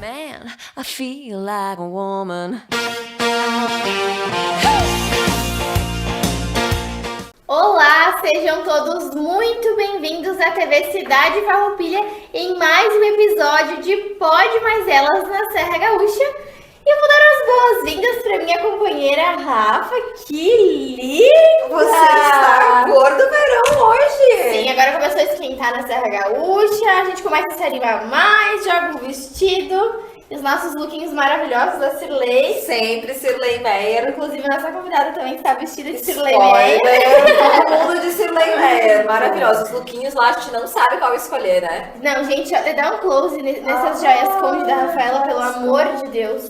man, I feel like a woman. Olá, sejam todos muito bem-vindos à TV Cidade Farroupilha em mais um episódio de Pode Mais Elas na Serra Gaúcha. E eu vou dar as boas-vindas para minha companheira Rafa. Que linda! Você está cor do verão hoje! Sim, agora começou a esquentar na Serra Gaúcha, a gente começa a se animar mais, joga um vestido. E os nossos lookinhos maravilhosos da Cirlei. Sempre Cirlei Meyer. Inclusive, a nossa convidada também está vestida de Cirlei Spoiler, Meyer. todo mundo de Cirlei Meyer. Maravilhoso. Os lookinhos lá, a gente não sabe qual escolher, né? Não, gente, dá um close nessas joias conde da Rafaela, pelo amor de Deus.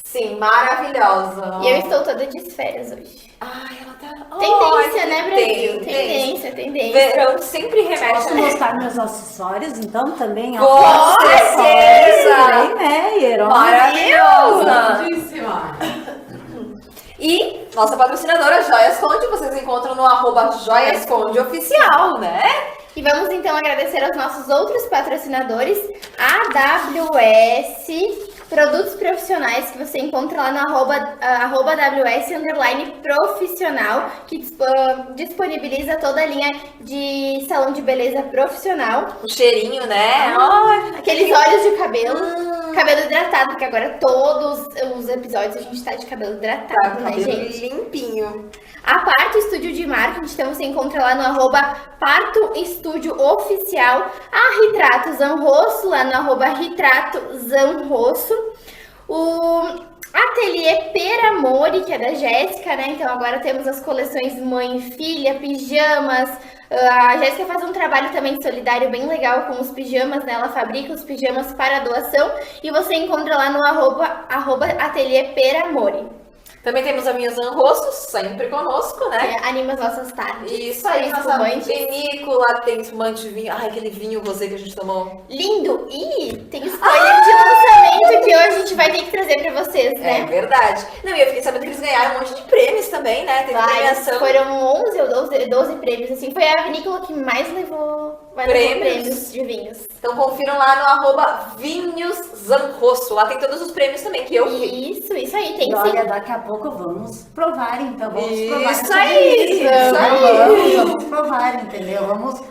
Sim, maravilhosa. E eu estou toda de férias hoje. Ai, ela tá... Tendência, né, Brasil? Tendência. Verão sempre remete Posso a... mostrar meus acessórios, então, também? Com certeza! Cirlei Meyer, ó. Maravilhosa! Lindíssima! E nossa patrocinadora Joias Conde, vocês encontram no @Joias Conde Oficial, né? E vamos então agradecer aos nossos outros patrocinadores, AWS Produtos Profissionais, que você encontra lá no @AWS_profissional, que disponibiliza toda a linha de salão de beleza profissional. O cheirinho, né? Aqueles óleos de cabelo, cabelo hidratado, porque agora todos os episódios a gente tá de cabelo hidratado, né, cabelo gente? limpinho. A Parto Estúdio de Marketing, então você encontra lá no @Parto Estúdio Oficial. A Ritrato Zanrosso, lá no @Ritrato Zanrosso. O Ateliê Peramori, que é da Jéssica, né? Então agora temos as coleções mãe e filha, pijamas. A Jéssica faz um trabalho também solidário bem legal com os pijamas, né? Ela fabrica os pijamas para doação. E você encontra lá no @Ateliê Peramori. Também temos a minha Zanrosso, sempre conosco, né? Anima as nossas tardes. Isso aí, nossa espumante. vinícola, tem espumante de vinho. Ai, aquele vinho rosé que a gente tomou. Lindo! E tem spoiler de lançamento que hoje a gente vai ter que trazer pra vocês, né? É verdade. Não, e eu fiquei sabendo que eles ganharam um monte de prêmios também, né? Teve premiação. Foram 11 ou 12 prêmios, assim. Foi a vinícola que mais levou prêmios de vinhos. Então confiram lá no @Vinhos Zanrosso. Lá tem todos os prêmios também que eu vi. Isso aí, tem E sim. olha, daqui a pouco vamos provar, então. Vamos provar. Isso aí! Vamos provar, entendeu? Vamos,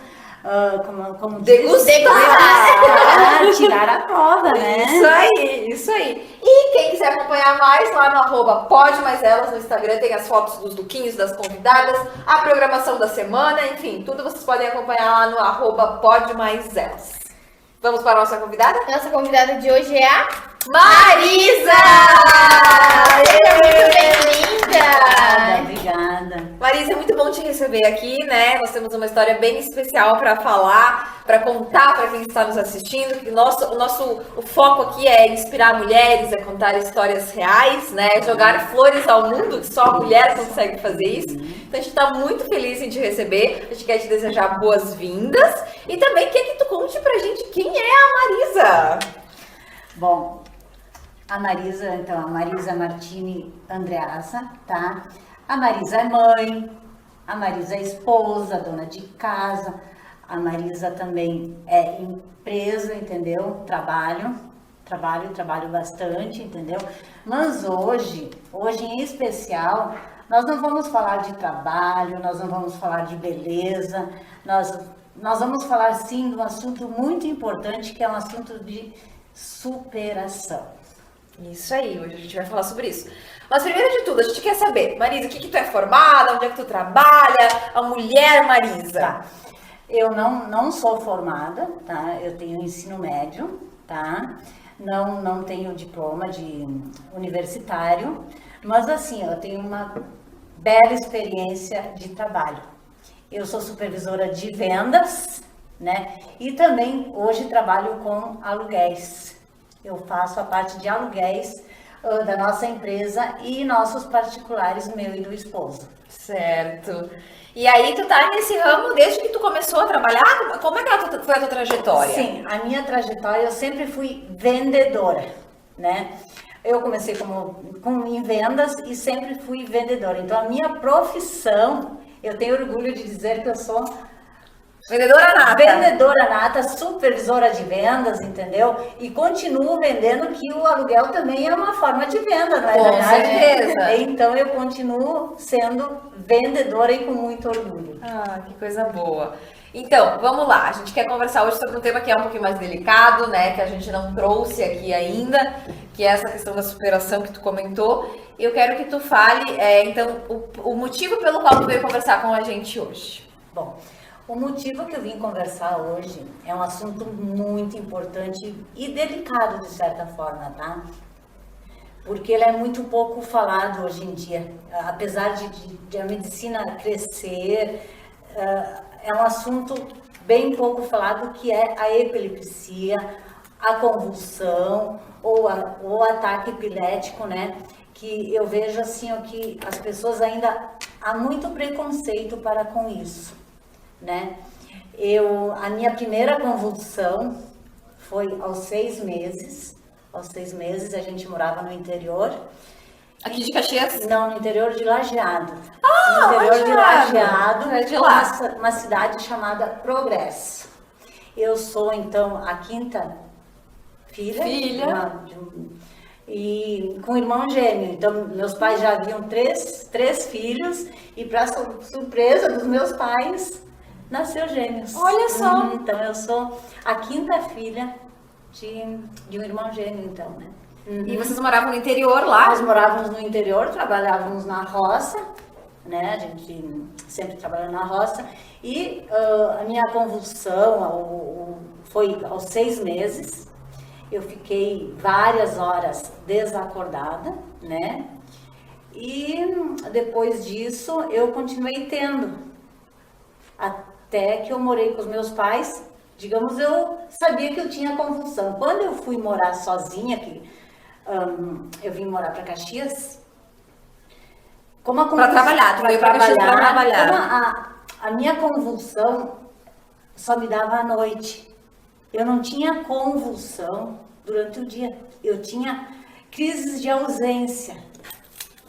como Degustar. tirar a prova, né? Isso aí. E quem quiser acompanhar mais, lá no @Pode Mais Elas no Instagram tem as fotos dos lookinhos das convidadas, a programação da semana, enfim, tudo vocês podem acompanhar lá no @Pode Mais Elas. Vamos para a nossa convidada? Nossa convidada de hoje é a Marisa! Seja muito bem-vinda! Obrigada. Marisa, é muito bom te receber aqui, né? Nós temos uma história bem especial para falar, para contar para quem está nos assistindo. Que o foco aqui é inspirar mulheres, é contar histórias reais, né? Jogar flores ao mundo, que só a mulher consegue fazer isso. Então a gente está muito feliz em te receber. A gente quer te desejar boas-vindas e também quer que tu conte pra gente quem é a Marisa. Bom, a Marisa Martini Andreasa, tá? A Marisa é mãe, a Marisa é esposa, dona de casa, a Marisa também é empresa, entendeu? Trabalho bastante, entendeu? Mas hoje em especial, nós não vamos falar de trabalho, nós não vamos falar de beleza, nós vamos falar sim de um assunto muito importante, que é um assunto de superação. Isso aí, hoje a gente vai falar sobre isso. Mas primeiro de tudo, a gente quer saber, Marisa, o que tu é formada, onde é que tu trabalha, a mulher Marisa? Tá. Eu não sou formada, tá? Eu tenho ensino médio, tá? Não tenho diploma de universitário, mas assim, eu tenho uma bela experiência de trabalho. Eu sou supervisora de vendas, né? E também hoje trabalho com aluguéis. Eu faço a parte de aluguéis da nossa empresa e nossos particulares, meu e do esposo. Certo. E aí tu tá nesse ramo desde que tu começou a trabalhar? Como é que foi a tua trajetória? Sim, a minha trajetória, eu sempre fui vendedora, né? Eu comecei em vendas e sempre fui vendedora. Então, a minha profissão, eu tenho orgulho de dizer que eu sou Vendedora nata. Vendedora nata, supervisora de vendas, entendeu? E continuo vendendo, que o aluguel também é uma forma de venda, não é Com verdade? certeza. Então eu continuo sendo vendedora e com muito orgulho. Ah, que coisa boa. Então, vamos lá. A gente quer conversar hoje sobre um tema que é um pouquinho mais delicado, né? Que a gente não trouxe aqui ainda, que é essa questão da superação que tu comentou. Eu quero que tu fale, então, o motivo pelo qual tu veio conversar com a gente hoje. Bom, o motivo que eu vim conversar hoje é um assunto muito importante e delicado, de certa forma, tá? Porque ele é muito pouco falado hoje em dia. Apesar de a medicina crescer, é um assunto bem pouco falado, que é a epilepsia, a convulsão ou o ataque epilético, né? Que eu vejo assim, que as pessoas ainda há muito preconceito para com isso, né? A minha primeira convulsão foi aos 6 meses. Aos 6 meses a gente morava no interior. Aqui de Caxias? Não, no interior de Lajeado. Ah, no interior de Lajeado, é de lá. uma cidade chamada Progresso. Eu sou, então, a 5ª filha. E com irmão gêmeo. Então, meus pais já haviam três filhos. E, para surpresa dos meus pais, nasceu gêmeos. Olha só! Então, eu sou a 5ª filha de um irmão gêmeo, então, né? E vocês moravam no interior lá? Nós morávamos no interior, trabalhávamos na roça, né? A gente sempre trabalhou na roça. E a minha convulsão foi aos 6 meses. Eu fiquei várias horas desacordada, né? E depois disso eu continuei tendo. Até que eu morei com os meus pais. Digamos, eu sabia que eu tinha convulsão. Quando eu fui morar sozinha, eu vim morar para Caxias, Para trabalhar, tu veio para Caxias para trabalhar. A minha convulsão só me dava à noite. Eu não tinha convulsão durante o dia. Eu tinha crises de ausência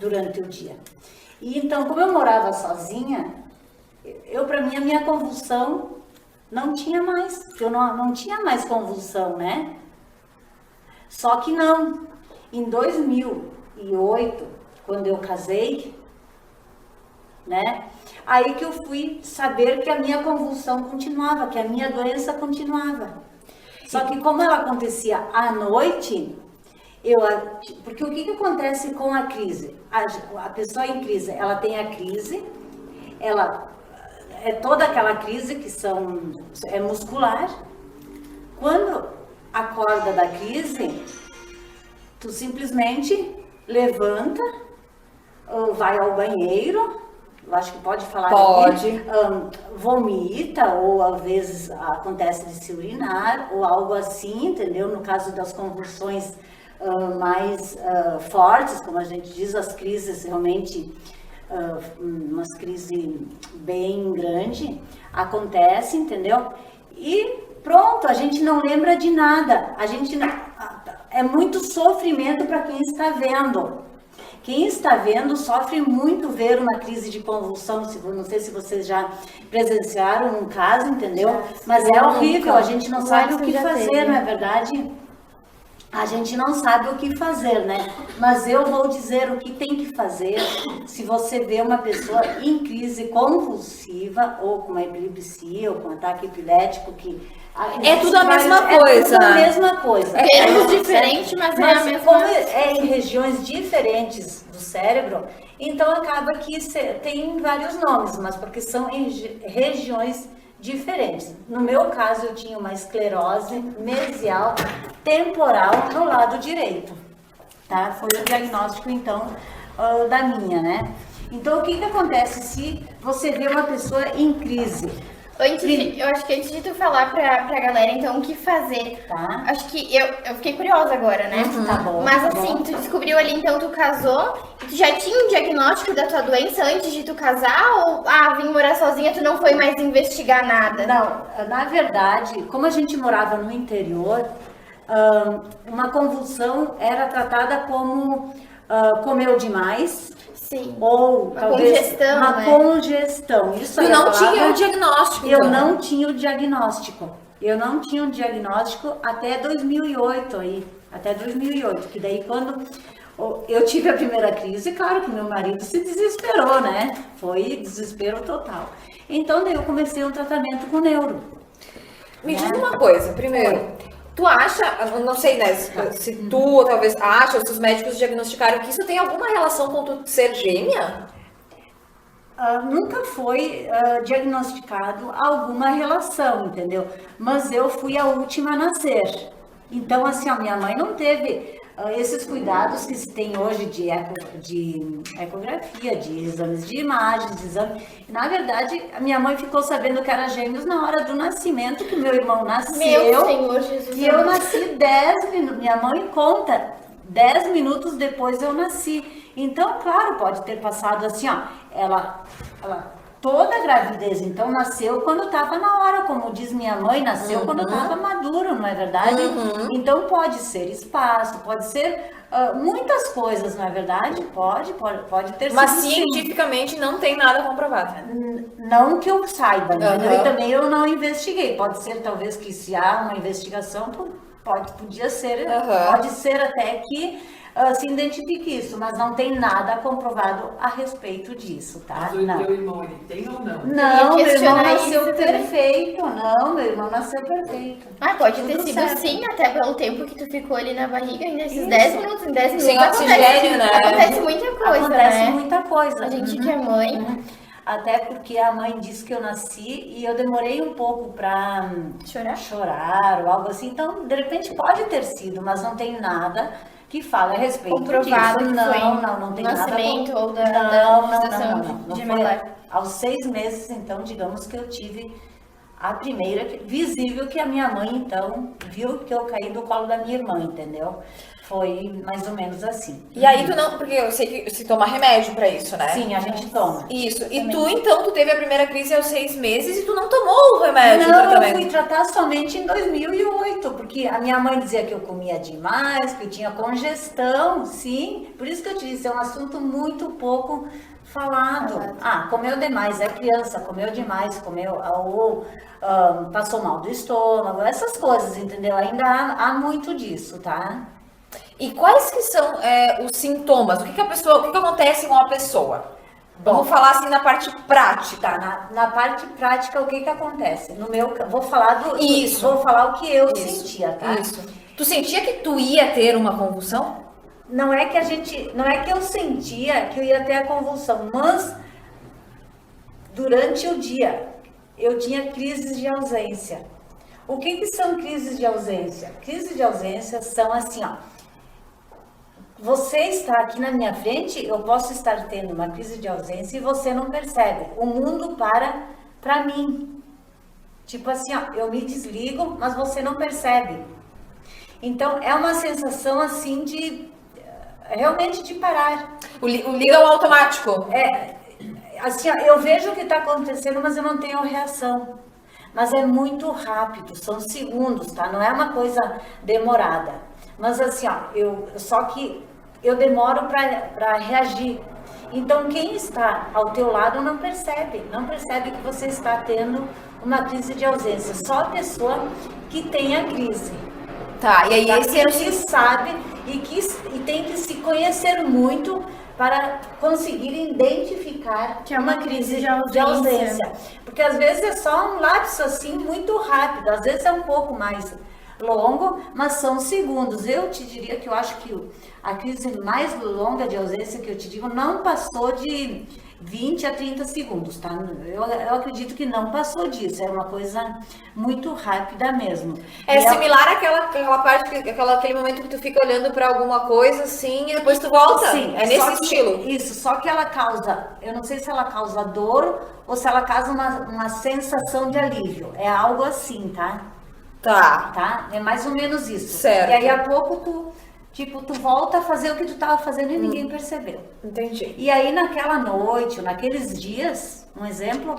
durante o dia. E então, como eu morava sozinha, para mim, a minha convulsão não tinha mais. Eu não tinha mais convulsão, né? Só que não. Em 2008, quando eu casei, né? Aí que eu fui saber que a minha convulsão continuava, que a minha doença continuava. Só que como ela acontecia à noite, porque o que acontece com a crise? A pessoa em crise, ela tem a crise, é toda aquela crise que é muscular. Quando acorda da crise, tu simplesmente levanta, ou vai ao banheiro, eu acho que pode falar. Pode. Vomita, ou às vezes acontece de se urinar, ou algo assim, entendeu? No caso das convulsões mais fortes, como a gente diz, as crises realmente, umas crises bem grandes, acontece, entendeu? E pronto, a gente não lembra de nada, é muito sofrimento para quem está vendo. Quem está vendo sofre muito ver uma crise de convulsão. Não sei se vocês já presenciaram um caso, entendeu? Mas é horrível, a gente não sabe o que fazer, não é verdade? A gente não sabe o que fazer, né? Mas eu vou dizer o que tem que fazer se você vê uma pessoa em crise convulsiva, ou com uma epilepsia, ou com um ataque epilético, É tudo a mesma coisa. É tudo a mesma coisa. Termos diferentes, mas é a mesma. Como é em regiões diferentes do cérebro, então acaba que tem vários nomes, mas porque são em regiões diferentes. No meu caso, eu tinha uma esclerose mesial temporal no lado direito, tá? Foi o diagnóstico, então, da minha, né? Então, o que acontece se você vê uma pessoa em crise? Eu acho que antes de tu falar pra galera, então, o que fazer, Tá. acho que eu fiquei curiosa agora, né? Tá bom. Mas tá assim, bom. tu descobriu ali, então, tu casou, e tu já tinha um diagnóstico da tua doença antes de tu casar? Ou, vim morar sozinha, tu não foi mais investigar nada? Não, na verdade, como a gente morava no interior, uma convulsão era tratada como comeu demais, Sim. Ou Uma talvez congestão, uma né? congestão. Isso Tu aí é a não tinha palavra. o diagnóstico, Eu então. não tinha o diagnóstico. Eu não tinha um diagnóstico até 2008 aí. Até 2008, que daí quando eu tive a primeira crise, claro que meu marido se desesperou, né? Foi desespero total. Então daí eu comecei um tratamento com neuro. Me diz uma coisa, primeiro. Tu acha, eu não sei, né, se tu talvez acha, ou se os médicos diagnosticaram que isso tem alguma relação com tu ser gêmea? Nunca foi diagnosticado alguma relação, entendeu? Mas eu fui a última a nascer. Então, assim, a minha mãe não teve esses cuidados que se tem hoje de ecografia, de exames de imagens, de exame. Na verdade, a minha mãe ficou sabendo que era gêmeos na hora do nascimento, que meu irmão nasceu. Meu Senhor Jesus. E eu nasci 10 minutos. Minha mãe conta, 10 minutos depois eu nasci. Então, claro, pode ter passado assim, ó. Ela toda a gravidez, então, nasceu quando estava na hora, como diz minha mãe, nasceu quando estava maduro, não é verdade? Então, pode ser espaço, pode ser muitas coisas, não é verdade? Pode ter Mas sido sim. cientificamente não tem nada comprovado. Não que eu saiba, né? Aham. E também eu não investiguei. Pode ser, talvez, que se há uma investigação, podia ser, Aham. pode ser até que se identifique isso, mas não tem nada comprovado a respeito disso, tá? Mas o teu irmão, ele tem ou não? Não, meu irmão questionar nasceu isso também. perfeito. Não, meu irmão nasceu perfeito. Ah, pode ter Tudo sido certo. sim, até pelo tempo que tu ficou ali na barriga, ainda esses Isso. 10 minutos, em 10 minutos Sem oxigênio, né? acontece muita coisa, Acontece né? muita coisa. A gente Uhum. que é mãe, Até porque a mãe disse que eu nasci e eu demorei um pouco para chorar ou algo assim. Então, de repente pode ter sido, mas não tem nada que fale a respeito comprovado disso. que Não, foi não tem nascimento nada. ou da Não gestação Não de foi. menor. Aos 6 meses, então, digamos que eu tive a primeira visível que a minha mãe, então, viu que eu caí do colo da minha irmã, entendeu? Foi mais ou menos assim. E aí tu não, porque eu sei que se toma remédio pra isso, né? Sim, a gente toma. Isso. E tu, então, tu teve a primeira crise aos 6 meses e tu não tomou o remédio, o Não, eu tratamento. fui tratar somente em 2008, porque a minha mãe dizia que eu comia demais, que eu tinha congestão, sim. Por isso que eu te disse, é um assunto muito pouco falado. Comeu demais, é criança, comeu demais, passou mal do estômago, essas coisas, entendeu? Ainda há muito disso, tá? E quais que são os sintomas? O que acontece com a pessoa? Vamos falar assim na parte prática. Tá, na parte prática, o que acontece? Vou falar Isso. Vou falar o que eu Isso. sentia, tá? Isso. Tu sentia que tu ia ter uma convulsão? Não é que eu sentia que eu ia ter a convulsão, mas durante o dia eu tinha crises de ausência. O que são crises de ausência? Crises de ausência são assim, ó. Você está aqui na minha frente, eu posso estar tendo uma crise de ausência e você não percebe. O mundo para mim. Tipo assim, ó, eu me desligo, mas você não percebe. Então, é uma sensação assim realmente de parar. O liga ao automático. Assim, ó, eu vejo o que está acontecendo, mas eu não tenho reação. Mas é muito rápido, são segundos, tá? Não é uma coisa demorada. Mas assim, ó, só que eu demoro para reagir. Então, quem está ao teu lado não percebe que você está tendo uma crise de ausência. Só a pessoa que tem a crise. Tá, e aí Tá? esse Que sabe e tem que se conhecer muito para conseguir identificar Que é uma crise de ausência. Porque às vezes é só um lapso assim muito rápido, às vezes é um pouco mais longo, mas são segundos. Eu te diria que eu acho que a crise mais longa de ausência que eu te digo não passou de 20 a 30 segundos, tá? Eu acredito que não passou disso, é uma coisa muito rápida mesmo. é similar àquela parte, aquele momento que tu fica olhando pra alguma coisa assim e depois tu volta. Sim, é nesse só que- estilo. Isso, só que ela causa, eu não sei se ela causa dor ou se ela causa uma sensação de alívio. É algo assim, tá? Tá. É mais ou menos isso. Certo. E aí a pouco tu volta a fazer o que tu estava fazendo e ninguém percebeu. Entendi. E aí naquela noite, ou naqueles dias, um exemplo,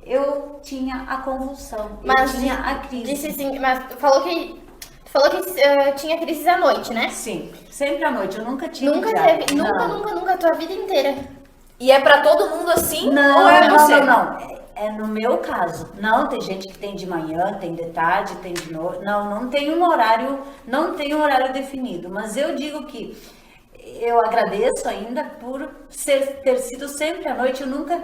eu tinha a convulsão, Mas eu tinha a crise. disse assim, mas tu falou que tinha crises à noite, né? Sim, sempre à noite, eu nunca tive Nunca diário. teve, Não. nunca, a tua vida inteira. E é pra todo mundo assim? Não, ou é você? não. É no meu caso. Não, tem gente que tem de manhã, tem de tarde, tem de noite. Não tem um horário, não tem um horário definido. Mas eu digo que eu agradeço ainda por ter sido sempre à noite. Eu nunca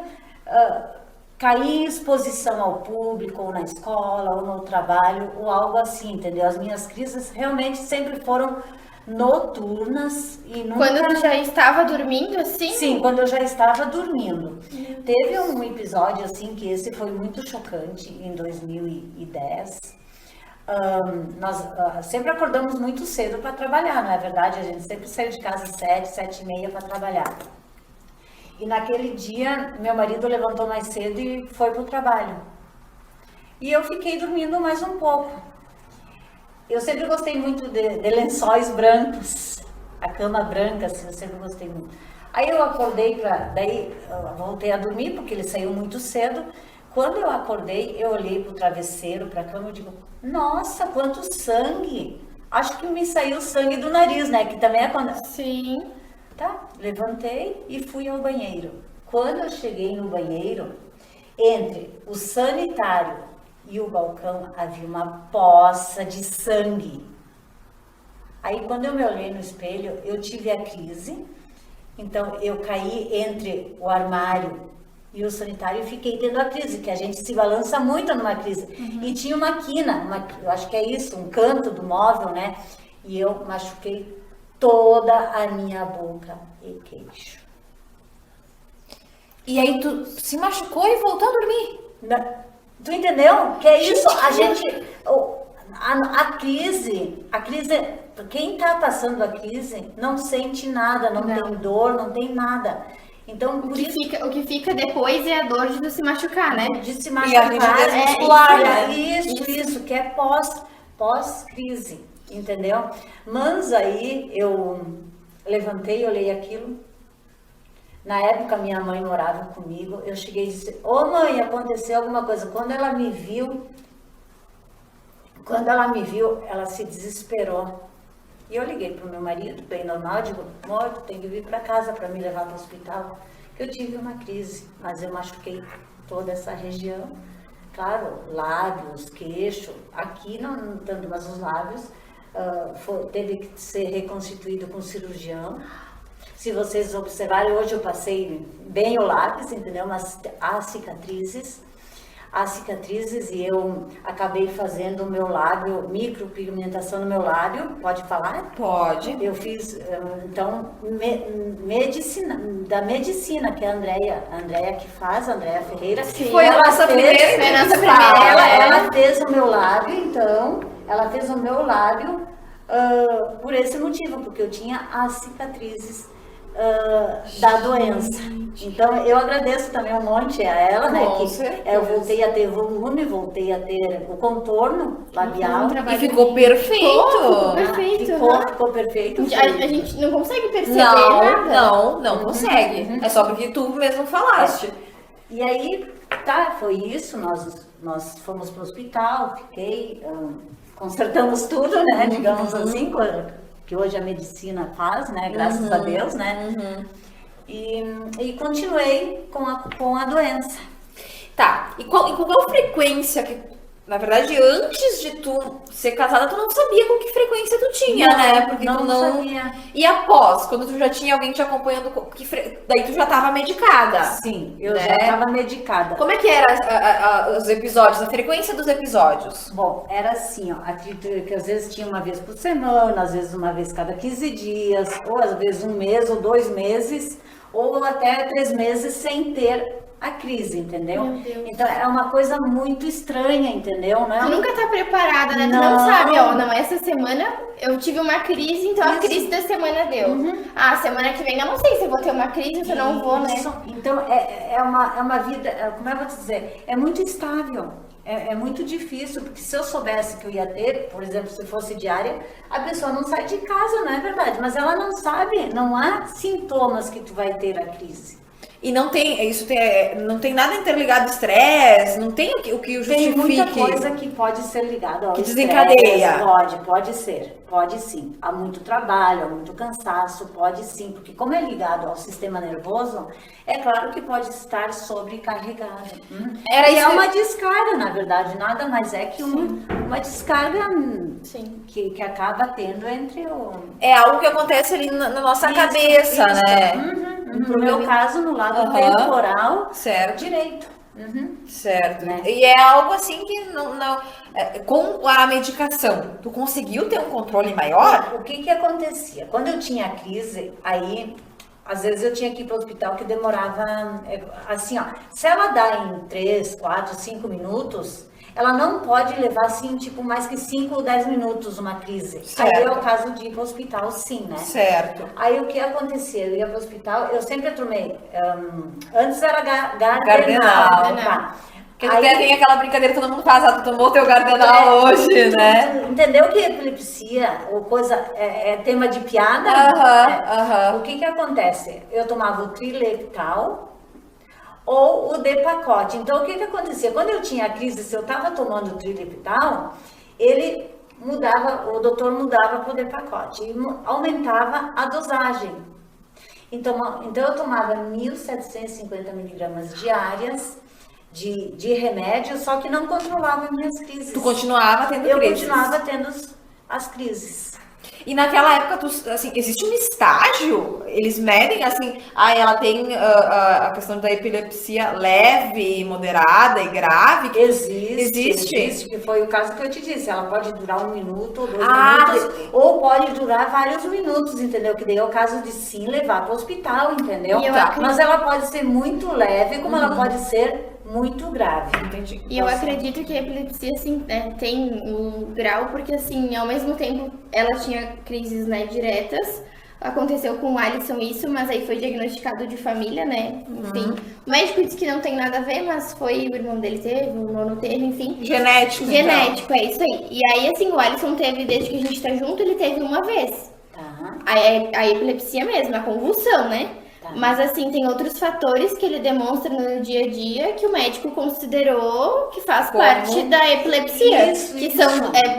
caí em exposição ao público, ou na escola, ou no trabalho, ou algo assim, entendeu? As minhas crises realmente sempre foram noturnas e nunca... Quando tu já estava dormindo, assim? Sim, quando eu já estava dormindo. Teve um episódio, assim, que esse foi muito chocante, em 2010. Nós sempre acordamos muito cedo para trabalhar, não é verdade? A gente sempre saiu de casa às 7h30 para trabalhar. E naquele dia, meu marido levantou mais cedo e foi para o trabalho. E eu fiquei dormindo mais um pouco. Eu sempre gostei muito de lençóis brancos, a cama branca, assim, eu sempre gostei muito. Aí eu acordei, daí eu voltei a dormir, porque ele saiu muito cedo. Quando eu acordei, eu olhei para o travesseiro, para a cama, e digo, nossa, quanto sangue! Acho que me saiu sangue do nariz, né? Que também é quando... Sim. Tá, levantei e fui ao banheiro. Quando eu cheguei no banheiro, entre o sanitário e o balcão havia uma poça de sangue. Aí quando eu me olhei no espelho, eu tive a crise. Então eu caí entre o armário e o sanitário e fiquei tendo a crise, que a gente se balança muito numa crise. E tinha uma quina, eu acho que é isso, um canto do móvel, né? E eu machuquei toda a minha boca e queixo. E aí tu se machucou e voltou a dormir? Tu entendeu? Que é isso, a gente, a crise, quem tá passando a crise não sente nada, não tem dor, não tem nada. Então, O que fica depois é a dor de se machucar, né? de se E a machucar, rigidez muscular, né? isso, que é pós-crise, entendeu? Mas aí eu levantei, olhei aquilo. Na época, minha mãe morava comigo. Eu cheguei e disse, ô mãe, aconteceu alguma coisa. Quando ela me viu, ela se desesperou. E eu liguei para o meu marido, bem normal, digo, amor, tu tem que vir para casa para me levar para o hospital. Eu tive uma crise, mas eu machuquei toda essa região. Claro, lábios, queixo, aqui não tanto, mas os lábios teve que ser reconstituído com cirurgião. Se vocês observarem, hoje eu passei bem o lápis, entendeu? Mas há cicatrizes e eu acabei fazendo o meu lábio, micropigmentação no meu lábio, pode falar? Pode. Eu fiz, então, da medicina, que é a Andréia que faz, a Andréia Ferreira. Sim, foi a nossa primeira Ela fez o meu lábio, então, por esse motivo, porque eu tinha as cicatrizes da doença. Então eu agradeço também um monte a ela, né? Que eu voltei a ter volume, voltei a ter o contorno labial. E ficou perfeito. Ficou perfeito. A gente não consegue perceber nada. Não consegue. É só porque tu mesmo falaste. E aí, tá, foi isso. Nós fomos pro hospital, consertamos tudo, né? Digamos assim, que hoje a medicina faz, né? Graças a Deus, né? E continuei com a doença. Tá, e com qual frequência que, na verdade, antes de tu ser casada, tu não sabia com que frequência tu tinha, né? Porque não tu não sabia. E após, quando tu já tinha alguém te acompanhando, daí tu já tava medicada. Sim, eu né? já estava medicada. Como é que era os episódios, a frequência dos episódios? Bom, era assim, ó, que às vezes tinha uma vez por semana, às vezes uma vez cada 15 dias, ou às vezes um mês ou 2 meses, ou até 3 meses sem ter a crise, entendeu? Meu Deus. Então é uma coisa muito estranha, entendeu? Não é Tu nunca tá preparada, né? Tu não sabe, ó, não, essa semana eu tive uma crise, então a crise da semana deu. Ah, semana que vem eu não sei se eu vou ter uma crise, se eu não vou, né? Então é uma vida, como eu vou te dizer, é muito instável. É muito difícil, porque se eu soubesse que eu ia ter, por exemplo, se fosse diária, a pessoa não sai de casa, não é verdade? Mas ela não sabe, não há sintomas que tu vai ter a crise. E não tem, não tem nada interligado ao estresse, não tem o que Tem justifique. muita coisa que pode ser ligada ao Que estresse. desencadeia. Pode ser, pode sim. Há muito trabalho, há muito cansaço, pode sim, porque como é ligado ao sistema nervoso, é claro que pode estar sobrecarregado. Era E isso é que- uma descarga, na verdade, nada mais é que uma descarga Sim. que acaba tendo entre o... É algo que acontece ali na nossa Isso, cabeça, isso. né? No meu caso, no lado Aham. temporal, Certo. direito. Certo. Né? E é algo assim que com a medicação, tu conseguiu ter um controle maior? O que acontecia? Quando eu tinha crise, aí, às vezes eu tinha que ir para o hospital que demorava, assim, ó, se ela dá em 3, 4, 5 minutos, ela não pode levar, assim, tipo, mais que 5 ou 10 minutos uma crise. Certo. Aí é o caso de ir para o hospital, sim, né? Certo. Aí o que acontecia? Eu ia para o hospital, eu sempre tomei, antes era Gardenal. Gardenal. Tá? Porque até tem aquela brincadeira que todo mundo faz, tu tomou teu Gardenal hoje, né? Entendeu que epilepsia ou coisa é tema de piada? Aham. O que acontece? Eu tomava o Trileptal ou o Depakote. Então, o que acontecia? Quando eu tinha a crise, se eu estava tomando o Trileptal, ele mudava, o doutor mudava para o Depakote e aumentava a dosagem. Então eu tomava 1.750 miligramas diárias de remédio, só que não controlava minhas crises. Tu continuava tendo Eu crises. continuava tendo as crises. E naquela época, assim, existe um estágio? Eles medem, assim, ela tem a questão da epilepsia leve, moderada e grave? Existe, que foi o caso que eu te disse. Ela pode durar 1 minuto ou 2 Ah, minutos, ou pode durar vários minutos, entendeu? Que daí é o caso de sim levar para o hospital, entendeu? E eu Mas ela pode ser muito leve, como ela pode ser muito grave. Entendi. E eu acredito que a epilepsia, assim, tem um grau, porque, assim, ao mesmo tempo, ela tinha crises, né, diretas. Aconteceu com o Alisson isso, mas aí foi diagnosticado de família, né? Enfim, o médico disse que não tem nada a ver, mas foi o irmão dele teve, o nono teve, enfim. Genético. Genético, é isso aí. E aí, assim, o Alisson teve, desde que a gente tá junto, ele teve uma vez. Tá. A epilepsia mesmo, a convulsão, né? Tá. Mas assim, tem outros fatores que ele demonstra no dia a dia que o médico considerou que faz Como? parte da epilepsia. Isso, que isso. são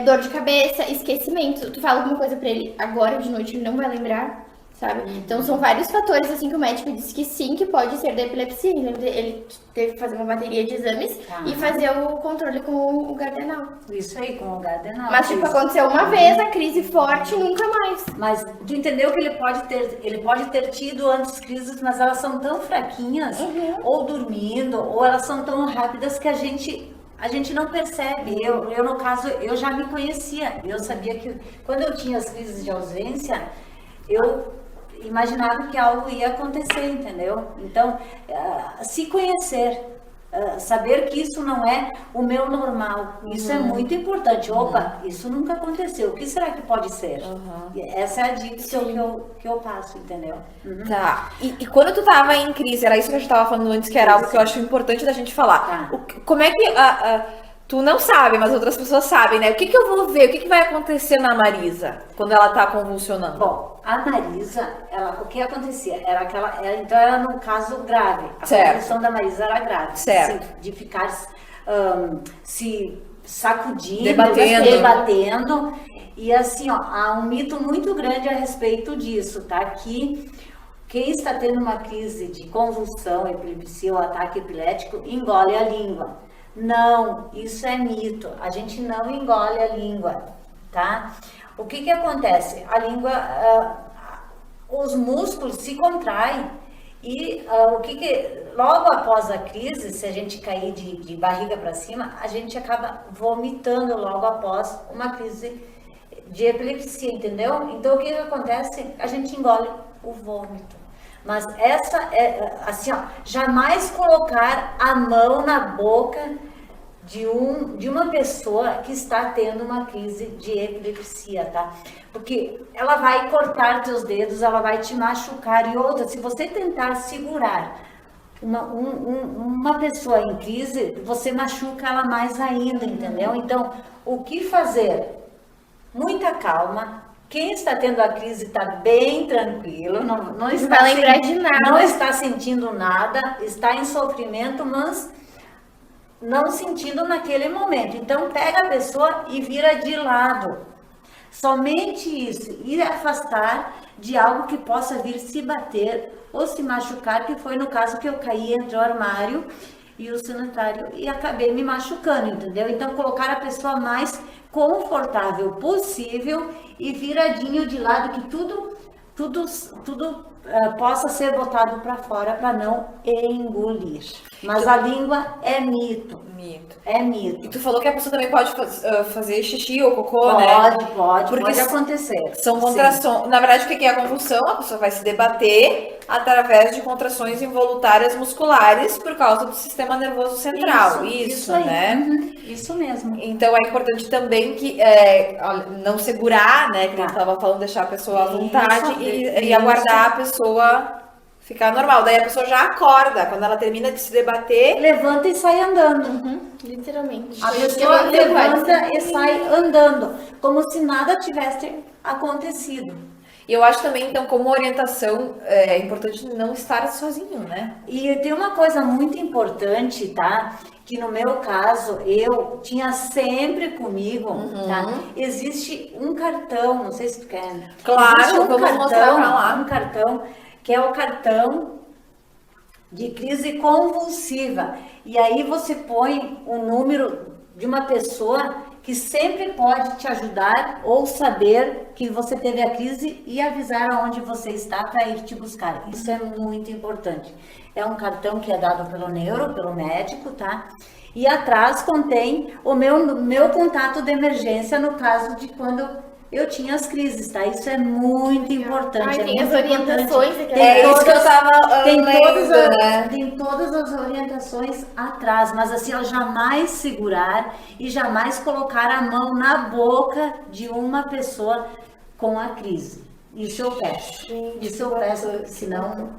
dor de cabeça, esquecimento. Tu fala alguma coisa pra ele agora de noite, ele não vai lembrar, sabe? Então são vários fatores assim que o médico disse que sim, que pode ser da epilepsia. Ele teve que fazer uma bateria de exames Tá. e fazer o controle com o Gardenal. Isso aí, com o Gardenal. Mas tipo, Isso. aconteceu uma vez, a crise forte, nunca mais. Mas tu entendeu que ele pode ter tido antes crises, mas elas são tão fraquinhas, ou dormindo, ou elas são tão rápidas que a gente não percebe. Eu, no caso, eu já me conhecia. Eu sabia que quando eu tinha as crises de ausência, eu imaginava que algo ia acontecer, entendeu? Então, se conhecer, saber que isso não é o meu normal, isso é muito importante. Opa, isso nunca aconteceu, o que será que pode ser? E essa é a dica que eu passo, entendeu? Tá. E quando tu tava em crise, era isso que a gente tava falando antes, que era algo que eu acho importante da gente falar. Tá. Como é que tu não sabe, mas outras pessoas sabem, né? O que eu vou ver? O que vai acontecer na Marisa quando ela tá convulsionando? Bom, a Marisa, o que acontecia? Então era num caso grave. A Certo. convulsão da Marisa era grave. Certo. Assim, de ficar se sacudindo, Debatendo. E assim, ó, há um mito muito grande a respeito disso, tá? Que quem está tendo uma crise de convulsão, epilepsia ou ataque epilético, engole a língua. Não, isso é mito. A gente não engole a língua, tá? O que acontece? A língua, os músculos se contraem e logo após a crise, se a gente cair de barriga para cima, a gente acaba vomitando logo após uma crise de epilepsia, entendeu? Então o que acontece? A gente engole o vômito. Mas essa é assim, ó, jamais colocar a mão na boca de uma pessoa que está tendo uma crise de epilepsia, tá? Porque ela vai cortar teus dedos, ela vai te machucar. E outra, se você tentar segurar uma pessoa em crise, você machuca ela mais ainda, entendeu? Então, o que fazer? Muita calma, Quem está tendo a crise está bem tranquilo, não está vai lembrar de nada. não está sentindo nada, está em sofrimento, mas não sentindo naquele momento. Então pega a pessoa e vira de lado. Somente isso, ir afastar de algo que possa vir se bater ou se machucar, que foi no caso que eu caí entre o armário e o sanitário e acabei me machucando, entendeu? Então colocar a pessoa mais confortável possível e viradinho de lado, que tudo possa ser botado para fora para não engolir. Mas a língua é mito. É mito. E tu falou que a pessoa também pode fazer xixi ou cocô, né? Pode acontecer. São contrações. Na verdade, o que é a convulsão? A pessoa vai se debater através de contrações involuntárias musculares por causa do sistema nervoso central. Isso aí. né? Uhum. Isso mesmo. Então é importante também que não segurar, né? Que a gente estava falando, deixar a pessoa à vontade e aguardar a pessoa ficar normal. Daí a pessoa já acorda. Quando ela termina de se debater, levanta e sai andando. Literalmente. A pessoa levanta e sai andando, como se nada tivesse acontecido. E eu acho também, então, como orientação, é importante não estar sozinho, né? E tem uma coisa muito importante, tá? Que no meu caso, eu tinha sempre comigo, tá? Existe um cartão, não sei se tu quer. Claro, existe vamos mostrar pra lá. um cartão, que é o cartão de crise convulsiva. E aí você põe o número de uma pessoa que sempre pode te ajudar ou saber que você teve a crise e avisar aonde você está para ir te buscar. Isso é muito importante. É um cartão que é dado pelo pelo médico, tá? E atrás contém o meu contato de emergência no caso de quando eu tinha as crises, tá? Isso é muito importante. Tem as orientações aqui. Isso que eu tava Tem todas as orientações atrás, mas assim, ó, jamais segurar e jamais colocar a mão na boca de uma pessoa com a crise. Isso eu peço. Isso eu peço, senão...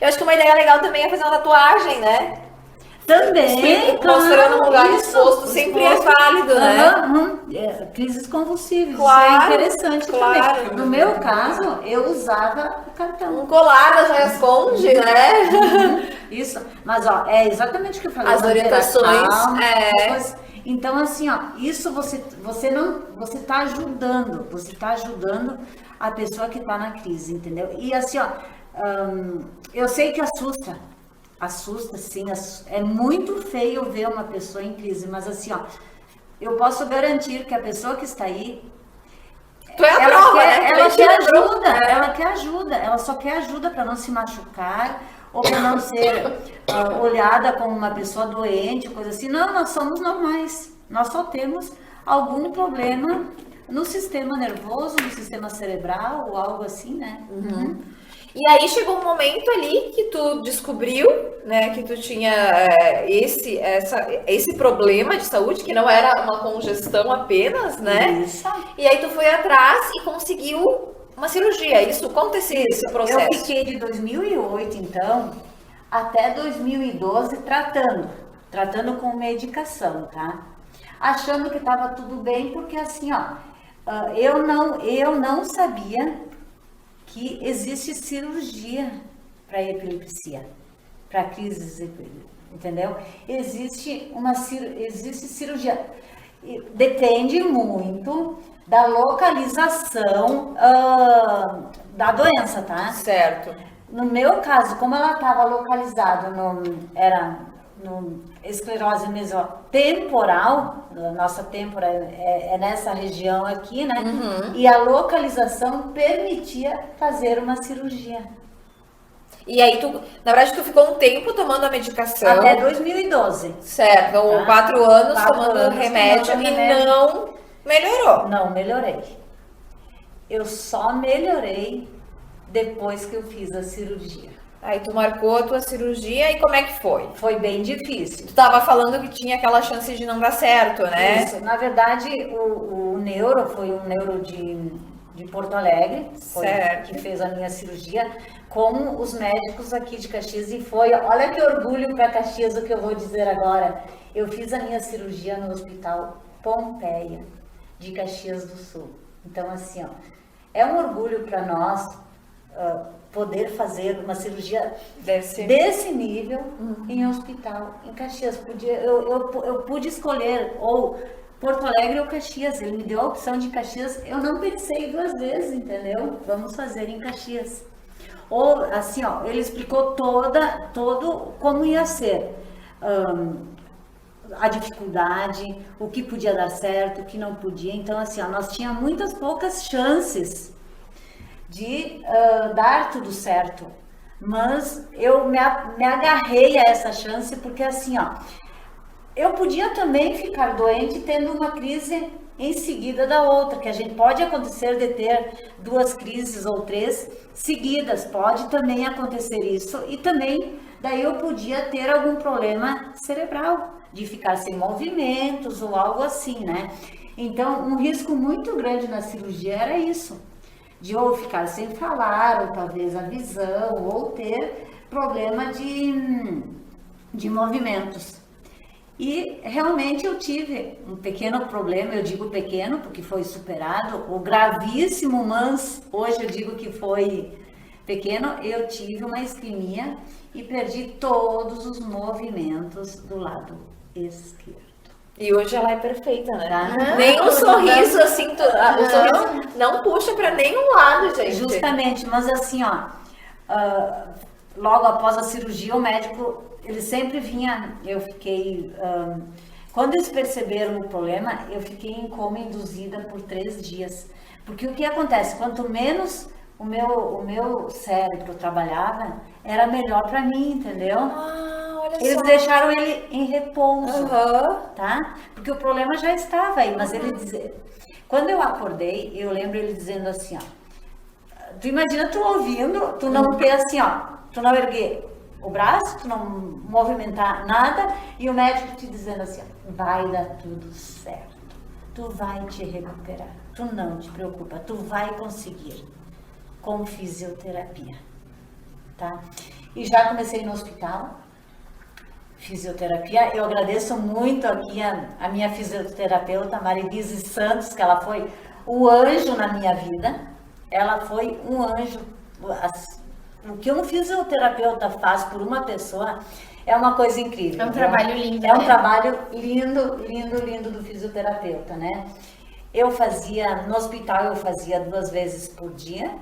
Eu acho que uma ideia legal também é fazer uma tatuagem, né? Também, mostrando um lugar exposto sempre é válido, né? Crises convulsivas, claro, isso é interessante claro. também. No meu caso, eu usava o cartão. Um colar das joias conde, né? Isso, mas ó, é exatamente o que eu falei. As orientações, Então assim, ó, isso você tá ajudando, a pessoa que tá na crise, entendeu? E assim, ó, eu sei que assusta sim, é muito feio ver uma pessoa em crise, mas assim, ó, eu posso garantir que a pessoa que está aí, ela quer ajuda, ela só quer ajuda para não se machucar ou para não ser olhada como uma pessoa doente, coisa assim. Não, nós somos normais, nós só temos algum problema no sistema nervoso, no sistema cerebral ou algo assim, né? E aí chegou um momento ali que tu descobriu, né, que tu tinha esse problema de saúde, que não era uma congestão apenas, né? Isso. E aí tu foi atrás e conseguiu uma cirurgia. Isso, conta esse processo. Eu fiquei de 2008, então, até 2012 tratando com medicação, tá? Achando que estava tudo bem, porque assim, ó, eu não sabia que existe cirurgia para epilepsia, para crises, entendeu? Existe cirurgia. Depende muito da localização da doença, tá? Certo. No meu caso, como ela estava localizada no esclerose mesotemporal, nossa têmpora é nessa região aqui, né? E a localização permitia fazer uma cirurgia. E aí na verdade, tu ficou um tempo tomando a medicação. Até 2012. Certo, então 4 anos tomando remédio remédio. E não melhorou. Não melhorei. Eu só melhorei depois que eu fiz a cirurgia. Aí tu marcou a tua cirurgia e como é que foi? Foi bem difícil. Tu tava falando que tinha aquela chance de não dar certo, né? Isso. Na verdade, o neuro foi um neuro de Porto Alegre, que fez a minha cirurgia com os médicos aqui de Caxias e olha que orgulho para Caxias o que eu vou dizer agora. Eu fiz a minha cirurgia no Hospital Pompeia de Caxias do Sul. Então assim, ó, É um orgulho para nós poder fazer uma cirurgia Desse nível em hospital, em Caxias. Eu pude escolher ou Porto Alegre ou Caxias. Ele me deu a opção de Caxias. Eu não pensei duas vezes, entendeu? Vamos fazer em Caxias. Ou assim, ó, ele explicou todo como ia ser. A dificuldade, o que podia dar certo, o que não podia. Então, assim, ó, nós tínhamos muitas poucas chances de dar tudo certo. Mas eu me agarrei a essa chance porque, assim, ó, eu podia também ficar doente tendo uma crise em seguida da outra, que a gente pode acontecer de ter 2 crises ou 3 seguidas, pode também acontecer isso, e também daí eu podia ter algum problema cerebral, de ficar sem movimentos ou algo assim, né? Então, um risco muito grande na cirurgia era isso, de ou ficar sem falar, ou talvez a visão, ou ter problema de movimentos. E realmente eu tive um pequeno problema, eu digo pequeno porque foi superado, o gravíssimo, mas hoje eu digo que foi pequeno. Eu tive uma isquemia e perdi todos os movimentos do lado esquerdo. E hoje ela é perfeita, né? Tá? Nem o sorriso, assim, o sorriso não puxa pra nenhum lado, gente. Justamente, mas assim, ó, logo após a cirurgia, o médico, ele sempre vinha, eu fiquei, quando eles perceberam o problema, eu fiquei em coma induzida por 3 dias. Porque o que acontece, quanto menos o meu cérebro trabalhava, era melhor para mim, entendeu? Olha Eles só. deixaram ele em repouso, Aham. tá? Porque o problema já estava aí, mas ele dizia... Quando eu acordei, eu lembro ele dizendo assim, ó, tu imagina tu ouvindo, tu não ter assim, ó, tu não erguer o braço, tu não movimentar nada, e o médico te dizendo assim, ó, vai dar tudo certo, tu vai te recuperar, tu não te preocupa, tu vai conseguir, com fisioterapia, tá? E já comecei no hospital, fisioterapia. Eu agradeço muito aqui a minha fisioterapeuta, Marilise Santos, que ela foi o anjo na minha vida. Ela foi um anjo. O que um fisioterapeuta faz por uma pessoa é uma coisa incrível. É um trabalho lindo, É um né? trabalho lindo, lindo, lindo do fisioterapeuta, né? Eu fazia, no hospital eu fazia 2 vezes por dia.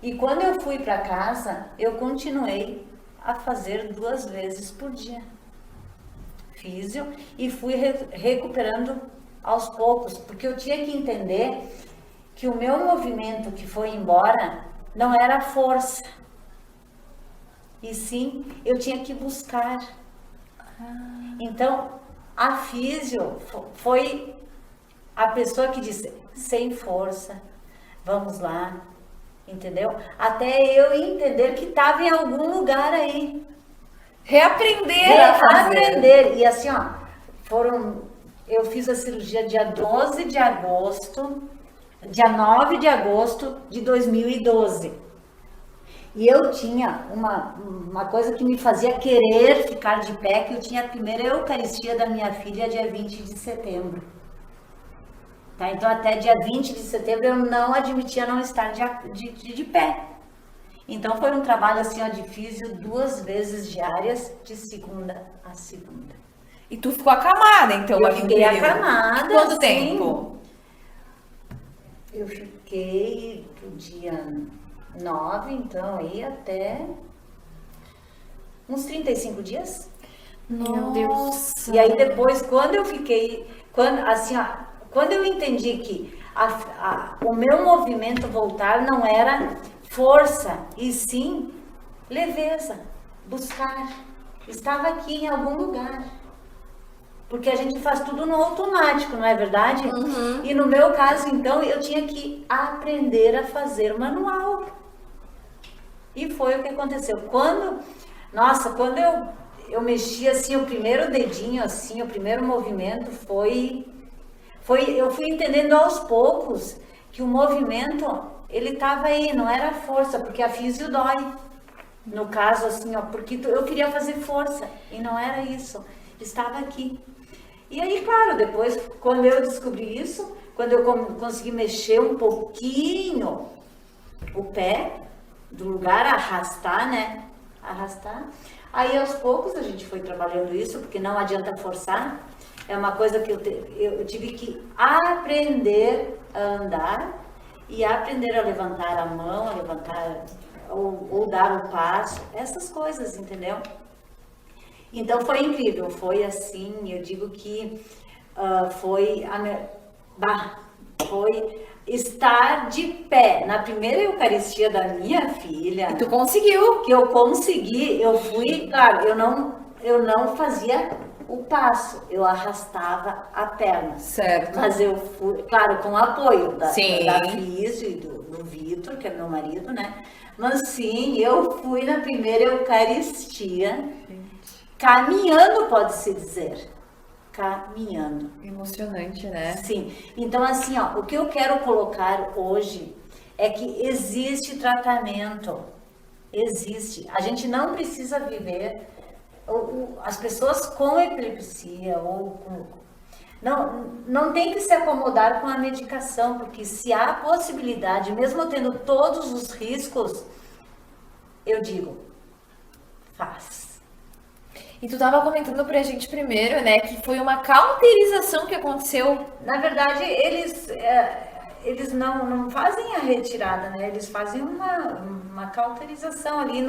E quando eu fui para casa, eu continuei a fazer 2 vezes por dia. Físio, e fui recuperando aos poucos, porque eu tinha que entender que o meu movimento que foi embora não era força, e sim eu tinha que buscar. Então a físio foi a pessoa que disse, sem força, vamos lá, entendeu? Até eu entender que estava em algum lugar aí. Reaprender a fazer. Aprender. E assim, ó, eu fiz a cirurgia dia 12 de agosto, dia 9 de agosto de 2012. E eu tinha uma coisa que me fazia querer ficar de pé, que eu tinha a primeira Eucaristia da minha filha dia 20 de setembro. Tá? Então, até dia 20 de setembro, eu não admitia não estar de pé. Então, foi um trabalho assim, ó, de físio 2 vezes diárias, de segunda a segunda. E tu ficou acamada, então, Eu ali no fiquei período. acamada. Quanto sim. tempo? Eu fiquei pro dia 9, então, aí até uns 35 dias. Meu Deus. E aí depois, quando eu entendi que o meu movimento voltar não era força, e sim leveza, buscar. Estava aqui em algum lugar. Porque a gente faz tudo no automático, não é verdade? Uhum. E no meu caso, então, eu tinha que aprender a fazer manual. E foi o que aconteceu. Quando eu mexi assim, o primeiro dedinho, assim, o primeiro movimento eu fui entendendo aos poucos que o movimento, ele estava aí, não era força, porque a físio dói. No caso, assim, ó, porque eu queria fazer força, e não era isso, estava aqui. E aí, claro, depois, quando eu descobri isso, quando eu consegui mexer um pouquinho o pé do lugar, arrastar, né? Arrastar. Aí aos poucos a gente foi trabalhando isso, porque não adianta forçar. É uma coisa que eu tive que aprender a andar e aprender a levantar a mão, a levantar ou dar o passo, essas coisas, entendeu? Então foi incrível, foi assim, eu digo que foi estar de pé na primeira Eucaristia da minha filha. E tu conseguiu. Que eu consegui, eu fui, claro, eu não fazia o passo, eu arrastava a perna. Certo. Mas eu fui, claro, com o apoio da Sim. Cris e do Vitor, que é meu marido, né? Mas sim, eu fui na primeira Eucaristia, caminhando, pode-se dizer. Caminhando. Emocionante, né? Sim. Então, assim, ó, o que eu quero colocar hoje é que existe tratamento. Existe. A gente não precisa viver. As pessoas com epilepsia ou com. Não tem que se acomodar com a medicação, porque se há possibilidade, mesmo tendo todos os riscos, eu digo, faz. E tu tava comentando pra gente primeiro, né, que foi uma cauterização que aconteceu. Na verdade, eles não fazem a retirada, né? Eles fazem uma cauterização ali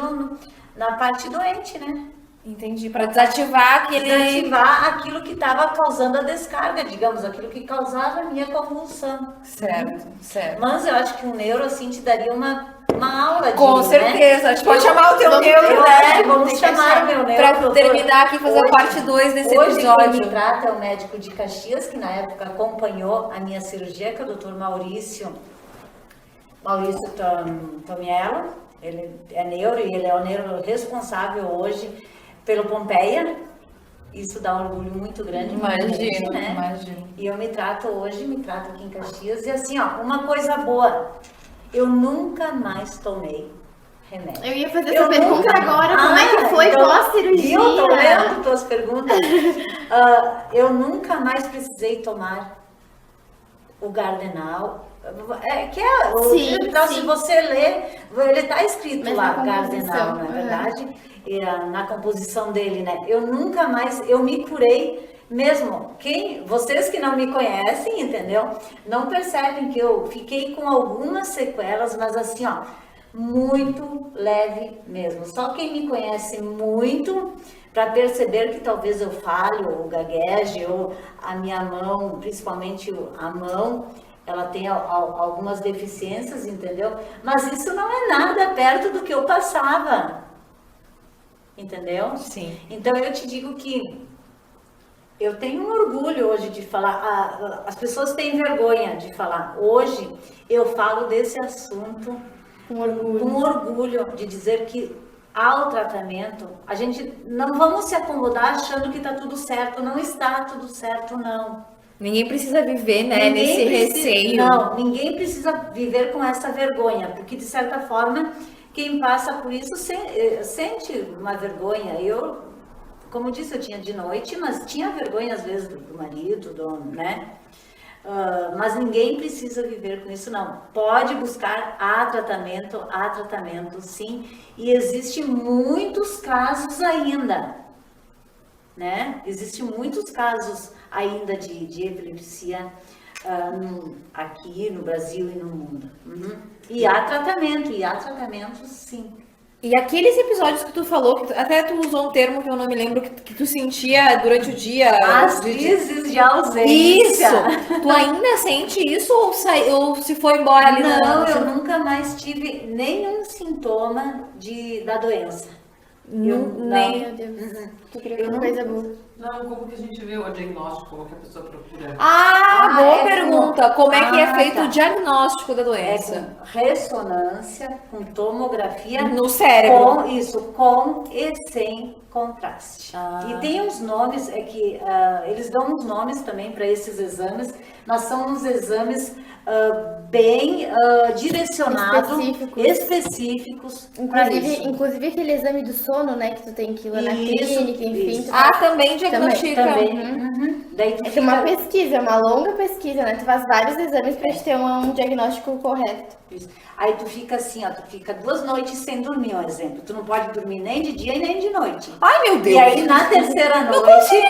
na parte doente, né? Entendi, pra desativar aquele... Desativar aquilo que estava causando a descarga, digamos, aquilo que causava a minha convulsão. Certo, certo. Mas eu acho que um neuro, assim, te daria uma aula de... Com certeza, né? a gente pode chamar o teu Vamos neuro, né? Vamos chamar o meu neuro. Pra doutor. terminar aqui, fazer a parte 2 desse Hoje episódio. quem me trata é o médico de Caxias, que na época acompanhou a minha cirurgia, que é o doutor Maurício Tomiello. Ele é neuro e ele é o neuro responsável hoje pelo Pompeia. Isso dá um orgulho muito grande. Imagino, né? imagino. E eu me trato aqui em Caxias. E assim, ó, uma coisa boa, eu nunca mais tomei remédio. Eu ia fazer essa pergunta agora, como é que foi então, pós-cirurgia? Eu tô lendo tuas perguntas. Eu nunca mais precisei tomar o Gardenal. Sim, se você ler, ele tá escrito Mas lá, na Gardenal, composição, na verdade, na composição dele, né? Eu nunca mais, eu me curei mesmo. Vocês que não me conhecem, entendeu? Não percebem que eu fiquei com algumas sequelas, mas assim, ó, muito leve mesmo. Só quem me conhece muito para perceber que talvez eu falhe ou gagueje ou a minha mão, principalmente a mão, ela tem algumas deficiências, entendeu? Mas isso não é nada perto do que eu passava, entendeu? Sim. Então eu te digo que eu tenho um orgulho hoje de falar, as pessoas têm vergonha de falar. Hoje eu falo desse assunto Com orgulho. com orgulho de dizer que há o tratamento. A gente não vamos se acomodar achando que está tudo certo. Não está tudo certo, não. Ninguém precisa viver, né, nesse receio. Não, ninguém precisa viver com essa vergonha, porque de certa forma, quem passa por isso sente uma vergonha. Eu, como disse, eu tinha de noite, mas tinha vergonha às vezes do marido, né? Mas ninguém precisa viver com isso, não. Pode buscar tratamento sim, e existem muitos casos ainda, né? Existem muitos casos ainda de epilepsia aqui no Brasil e no mundo. E há tratamento sim. E aqueles episódios que tu falou, que até tu usou um termo que eu não me lembro, que tu sentia durante o dia. As crises de ausência. Isso! Tu ainda sente isso ou se foi embora ali? Não, eu nunca mais tive nenhum sintoma da doença. Nem. Meu Deus. Tu queria uma coisa boa. Não, como que a gente vê o diagnóstico, como que a pessoa procura? Boa é pergunta. Como é que é feito tá. o diagnóstico da É doença? com ressonância, com tomografia. No cérebro. Com e sem contraste. Ah. E tem uns nomes, eles dão uns nomes também para esses exames, mas são uns exames bem direcionados, específicos. Inclusive aquele exame do sono. sono, né? Que tu tem que ir lá na Isso, clínica, enfim. isso. tu Ah, vai- também diagnostica. Também. Uhum. Daí tu É que é uma fica- pesquisa, é uma longa pesquisa, né? Tu faz vários exames pra te ter um diagnóstico correto. Isso. Aí tu fica assim, ó, tu fica 2 noites sem dormir, um exemplo. Tu não pode dormir nem de dia e nem de noite. Ai, meu Deus. E aí na terceira noite,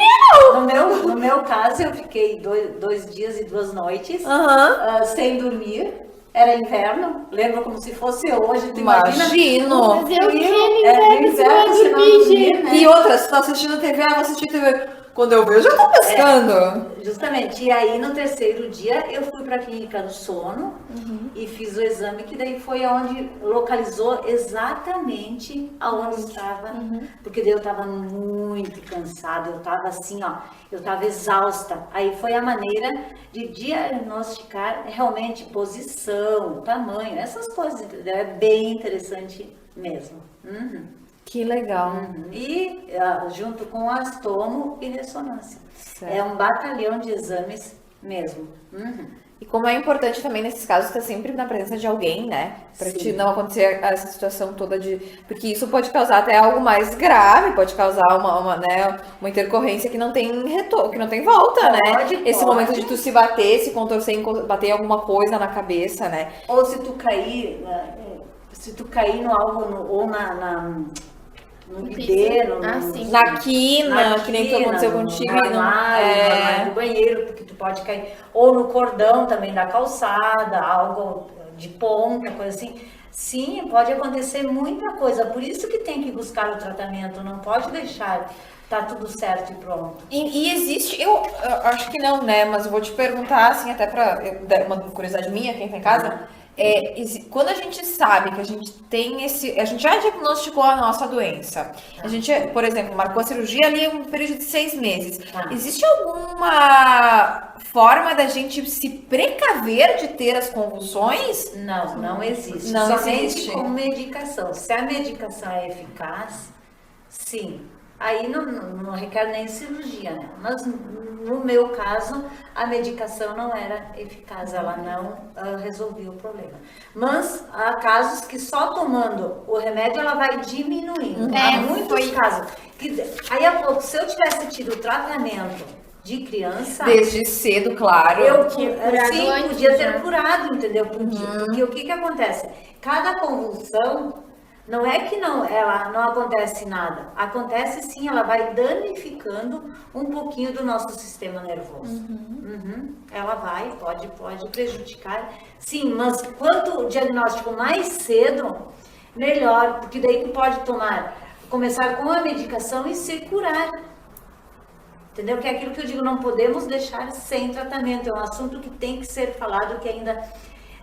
no meu caso, eu fiquei 2 dias e 2 noites Aham. sem dormir. Era inverno, lembro como se fosse hoje. Tu imagina? Imagino. Fazer o que Frio, no é, inverno no se vai inverno você não dormir, dormir, gente? né? E outra, se tá assistindo TV, vou assistir TV. Quando eu vejo, eu tô pescando. Justamente. E aí no terceiro dia eu fui para a clínica do sono e fiz o exame que daí foi onde localizou exatamente aonde estava, porque daí eu estava muito cansada, eu estava assim, ó, eu estava exausta. Aí foi a maneira de diagnosticar realmente posição, tamanho, essas coisas, entendeu? É bem interessante mesmo. Uhum. Que legal. E junto com astomo e ressonância. Certo. É um batalhão de exames mesmo. E como é importante também nesses casos estar sempre na presença de alguém, né? Pra Sim. te não acontecer essa situação toda de. Porque isso pode causar até algo mais grave, pode causar uma intercorrência que não tem retorno, que não tem volta, né? Esse Pode. momento de tu se bater, se contorcer, bater em alguma coisa na cabeça, né? Ou se tu cair, no algo ou no bidê, Ah, sim. Na quina, que nem que aconteceu contigo. no e não- armário do banheiro, porque tu pode cair. Ou no cordão também da calçada, algo de ponta, coisa assim. Sim, pode acontecer muita coisa. Por isso que tem que buscar o tratamento. Não pode deixar tá tudo certo e pronto. E existe, eu acho que não, né? Mas eu vou te perguntar, assim, até pra uma curiosidade minha, quem tá em casa. Quando a gente sabe que a gente tem a gente já diagnosticou a nossa doença, a gente, por exemplo, marcou a cirurgia ali em um período de 6 meses. Tá. Existe alguma forma da gente se precaver de ter as convulsões? Não existe. Não Somente existe. com medicação. Se a medicação é eficaz, sim. Aí não requer nem cirurgia, né? Mas no meu caso, a medicação não era eficaz, ela não resolvia o problema. Mas há casos que só tomando o remédio ela vai diminuindo. Há muitos casos. Aí a pouco, se eu tivesse tido o tratamento de criança, Desde cedo, claro. eu curado sim, antes, podia ter né? curado, entendeu? Porque o que acontece? Cada convulsão, não é que ela não acontece nada. Acontece sim, ela vai danificando um pouquinho do nosso sistema nervoso. Ela pode prejudicar. Sim, mas quanto o diagnóstico mais cedo, melhor. Porque daí tu pode começar com a medicação e se curar. Entendeu? Que é aquilo que eu digo, não podemos deixar sem tratamento. É um assunto que tem que ser falado, que ainda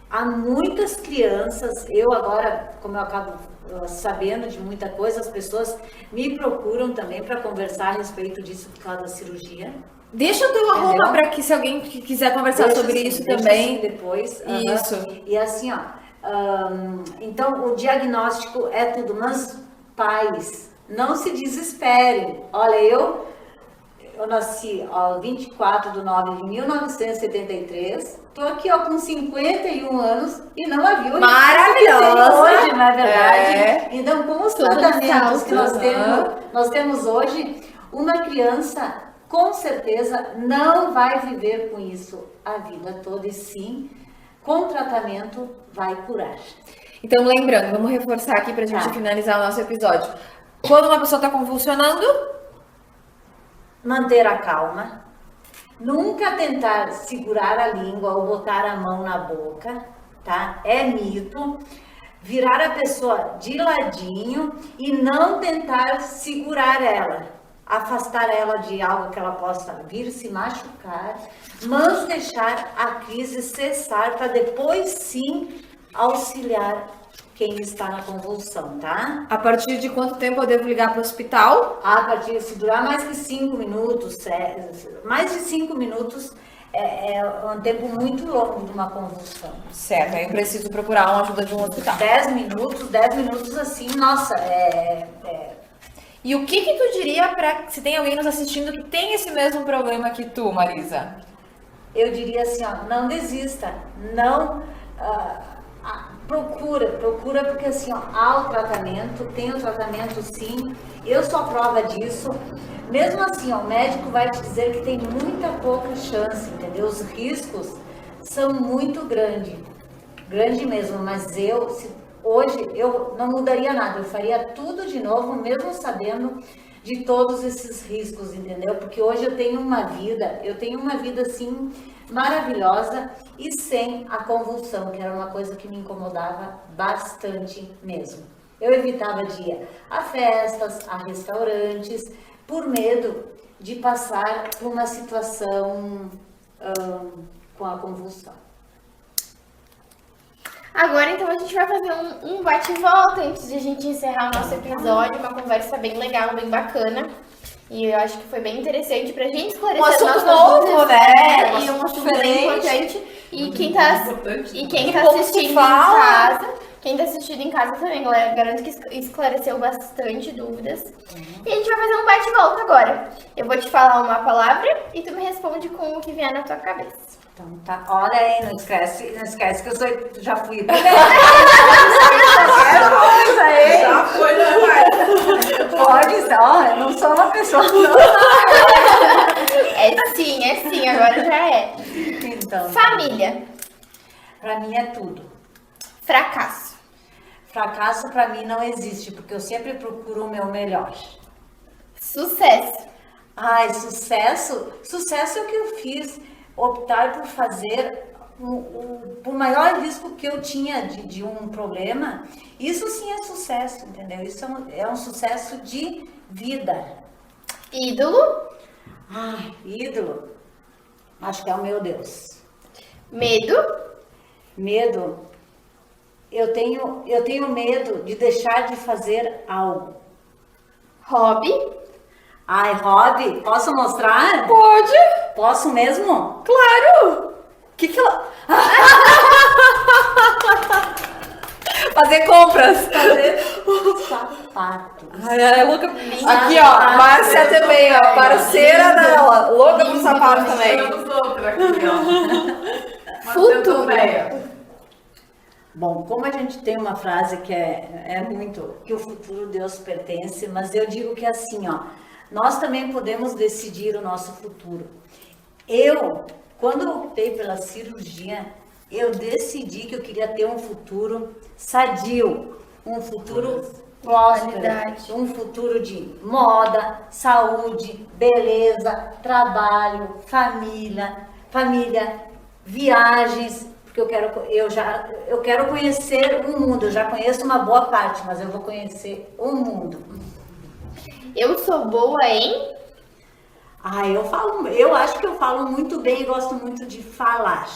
há muitas crianças, eu agora, como eu acabo sabendo de muita coisa, as pessoas me procuram também para conversar a respeito disso por causa da cirurgia. Deixa o teu arroba para que se alguém quiser conversar Deixa sobre assim, isso deixa também. assim depois. Isso. E assim, ó, então o diagnóstico é tudo, mas pais, não se desesperem. Olha, eu nasci 24 de 9 de 1973, tô aqui com 51 anos e não havia o Maravilhosa! hoje, não é verdade? É. Então, com os Tudo tratamentos que salto. nós temos hoje, uma criança com certeza não vai viver com isso a vida toda e sim, com tratamento vai curar. Então, lembrando, vamos reforçar aqui pra gente Tá. finalizar o nosso episódio. Quando uma pessoa tá convulsionando, Manter a calma, nunca tentar segurar a língua ou botar a mão na boca, tá? É mito. Virar a pessoa de ladinho e não tentar segurar ela, afastar ela de algo que ela possa vir se machucar, mas deixar a crise cessar para depois sim auxiliar quem está na convulsão, tá? a partir de quanto tempo eu devo ligar pro hospital? A partir se durar mais que 5 minutos, mais de 5 minutos é um tempo muito longo de uma convulsão. Certo, aí eu preciso procurar uma ajuda de um hospital. 10 minutos assim, nossa, E o que tu diria pra se tem alguém nos assistindo que tem esse mesmo problema que tu, Marisa? eu diria assim, ó, não desista, não Procura, porque assim, ó, há o tratamento, tem o tratamento sim, eu sou a prova disso. Mesmo assim, ó, o médico vai te dizer que tem muita pouca chance, entendeu? Os riscos são muito grandes, grande mesmo, mas hoje eu não mudaria nada, eu faria tudo de novo, mesmo sabendo de todos esses riscos, entendeu? Porque hoje eu tenho uma vida assim maravilhosa e sem a convulsão, que era uma coisa que me incomodava bastante mesmo. Eu evitava de ir a festas, a restaurantes, por medo de passar por uma situação com a convulsão. Agora, então, a gente vai fazer um bate-volta antes de a gente encerrar o nosso episódio. Uma conversa bem legal, bem bacana. E eu acho que foi bem interessante pra gente esclarecer Um assunto nossas novo, dúvidas, né? E um assunto bem diferente. importante. E quem importante. tá pouco se assistindo em fala. casa, quem tá assistindo em casa também, galera, garanto que esclareceu bastante dúvidas. E a gente vai fazer um bate-volta agora. Eu vou te falar uma palavra e tu me responde com o que vier na tua cabeça. Então tá, olha aí, não esquece que eu já fui. Já foi, né, Marta? Pode ser, ó, eu não sou uma pessoa. É sim, agora já é. Então, Família, pra mim é tudo. fracasso, Fracasso pra mim não existe, porque eu sempre procuro o meu melhor. sucesso, Ai, sucesso é o que eu fiz, optar por fazer o maior risco que eu tinha de um problema. Isso sim é sucesso, entendeu? Isso é um sucesso de vida. ídolo, Ai, ídolo, acho que é o meu Deus. medo, Medo, eu tenho medo de deixar de fazer algo. hobby, Ai, hobby, posso mostrar? Pode? Posso mesmo? Claro! O que ela... Fazer compras. Sapato. Ai, louca. Aqui, ó, Márcia também, ó, parceira dela. Louca pro sapato também. Temos outra aqui, ó. Uma Futuro. centopeia. Bom, como a gente tem uma frase que é muito, que o futuro Deus pertence, mas eu digo que é assim, ó, nós também podemos decidir o nosso futuro. Quando eu optei pela cirurgia, eu decidi que eu queria ter um futuro sadio, um futuro próspero, Qualidade. um futuro de moda, saúde, beleza, trabalho, família, viagens, porque eu quero conhecer o mundo. Eu já conheço uma boa parte, mas eu vou conhecer o mundo. eu sou boa em Eu acho que eu falo muito bem e gosto muito de falar.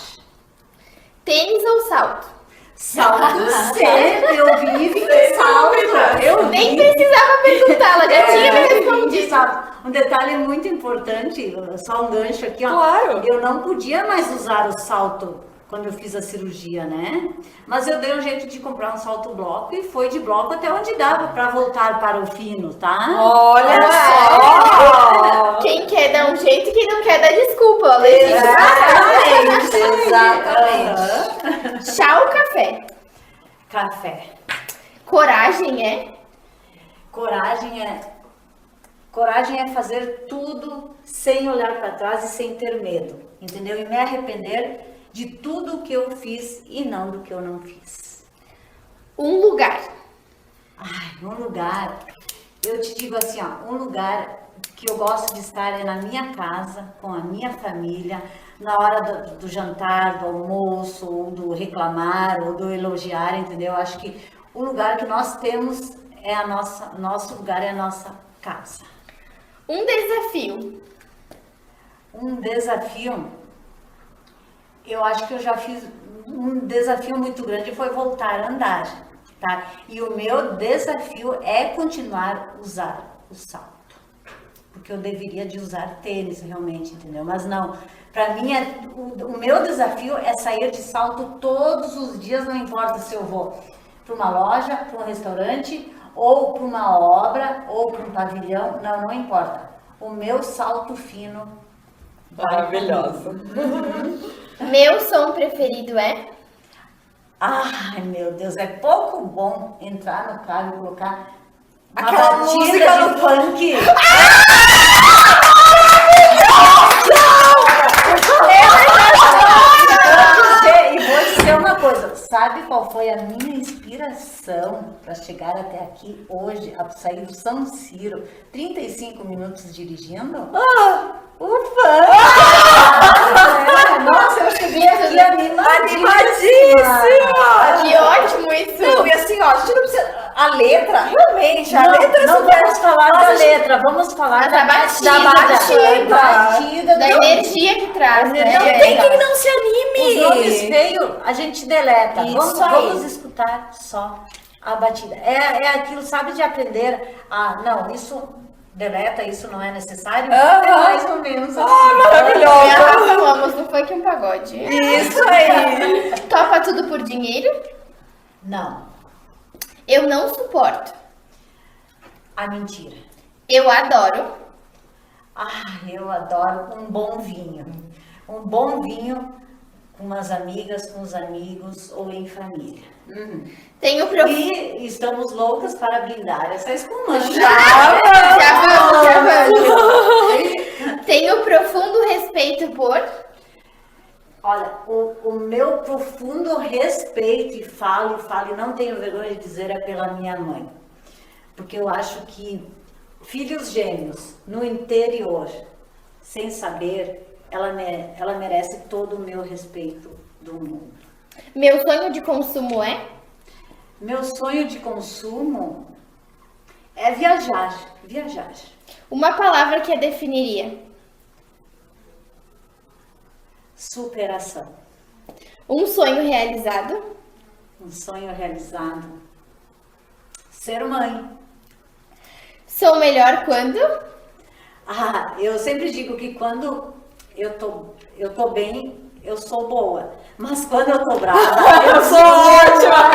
tênis ou salto. Salto sempre, eu vivo em salto. Eu Nem vivo. precisava perguntar, ela já tinha me De respondido. salto. Um detalhe muito importante, só um gancho aqui, ó. Claro. Eu não podia mais usar o salto quando eu fiz a cirurgia, né? Mas eu dei um jeito de comprar um salto bloco e foi de bloco até onde dava para voltar para o fino, tá? Olha só! Quem quer dar um jeito, quem não quer dar desculpa, ó, Letícia. Exatamente. Chá ou café? Café. Coragem é? Coragem é fazer tudo sem olhar para trás e sem ter medo, entendeu? E me arrepender de tudo o que eu fiz e não do que eu não fiz. Um lugar. Um lugar, eu te digo assim, ó, um lugar que eu gosto de estar é na minha casa, com a minha família, na hora do jantar, do almoço, ou do reclamar, ou do elogiar, entendeu? Acho que o lugar que nós temos é nosso lugar é a nossa casa. Um desafio. Um desafio, eu acho que eu já fiz um desafio muito grande, foi voltar a andar, tá? E o meu desafio é continuar a usar o salto, porque eu deveria de usar tênis realmente, entendeu? Mas não, para mim o meu desafio é sair de salto todos os dias, não importa se eu vou para uma loja, para um restaurante, ou para uma obra, ou para um pavilhão, não importa. O meu salto fino vai Maravilhosa. Meu som preferido é? Ai, meu Deus, é pouco bom entrar no carro e colocar uma Aquela batida música de no- funk. E vou dizer uma coisa, sabe qual foi a minha inspiração para chegar até aqui hoje, a sair do São Ciro, 35 minutos dirigindo? O funk! Nossa, eu cheguei aqui animadíssima! Que ótimo isso! Não, e assim, ó, a gente não precisa... A letra, realmente, a Não, letra... não vamos falar da letra, vamos falar Da batida, batida da energia que traz, né? Não tem quem não se anime! Os nomes feios a gente deleta. Isso aí. Vamos escutar só a batida. É aquilo, sabe, de aprender a... Não, isso deleta, isso não é necessário. Aham. É mais ou menos assim. Maravilhoso! E a falamos no funk um pagode. Isso aí! Topa tudo por dinheiro? Não, Eu não suporto. a mentira. Eu adoro. Eu adoro um bom vinho. Um bom vinho com umas amigas, com os amigos ou em família. Tenho profundo. E estamos loucas para brindar essa espumante. Já vamos. Tenho profundo respeito por. Olha, o meu profundo respeito, e falo, e não tenho vergonha de dizer, é pela minha mãe. Porque eu acho que filhos gêmeos no interior, sem saber, ela merece todo o meu respeito do mundo. Meu sonho de consumo é. Meu sonho de consumo é viajar. Uma palavra que a definiria. Superação. Um sonho realizado. Um sonho realizado. Ser mãe. Sou melhor quando. Eu sempre digo que quando eu tô bem, eu sou boa. Mas quando eu tô brava, eu sou ótima.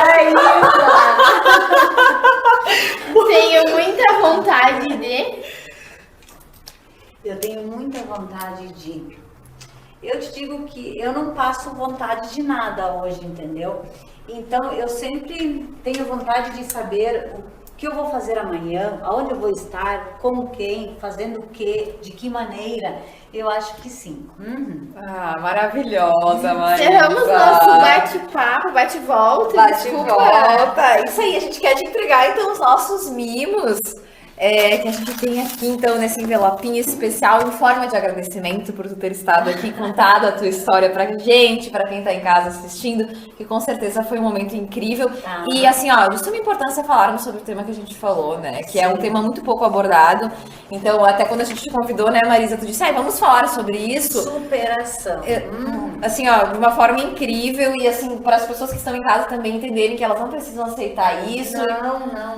Tenho muita vontade de. Eu tenho muita vontade de... Eu te digo que eu não passo vontade de nada hoje, entendeu? Então, eu sempre tenho vontade de saber o que eu vou fazer amanhã, aonde eu vou estar, com quem, fazendo o quê, de que maneira. Eu acho que sim. Maravilhosa, Marisa. Encerramos nosso bate-papo, bate-volta. Bate-volta. Isso aí, a gente quer te entregar, então, os nossos mimos. Que a gente tem aqui, então, nesse envelopinho especial, em forma de agradecimento por tu ter estado aqui, contado a tua história pra gente, pra quem tá em casa assistindo, que com certeza foi um momento incrível. E, assim, ó, de suma importância falarmos sobre o tema que a gente falou, né? Que é um tema muito pouco abordado. Então, até quando a gente te convidou, né, Marisa, tu disse, vamos falar sobre isso. Superação. Assim, ó, de uma forma incrível e, assim, para as pessoas que estão em casa também entenderem que elas não precisam aceitar isso.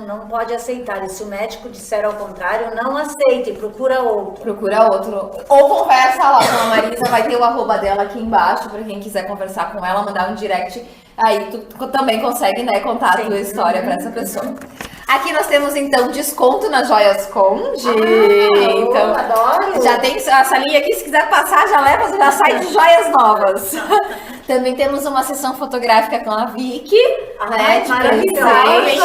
Não pode aceitar. E se o médico disser ao contrário, não aceite, procura outro. Procura outro. Ou conversa lá com a Marisa, vai ter o arroba dela aqui embaixo, para quem quiser conversar com ela, mandar um direct. Aí tu também consegue, né, contar a tua história para essa pessoa. Aqui nós temos, então, desconto nas Joias Conde. Então, adoro! Já tem a salinha aqui, se quiser passar, já sai de joias novas. Também temos uma sessão fotográfica com a Vicky, né? De presente.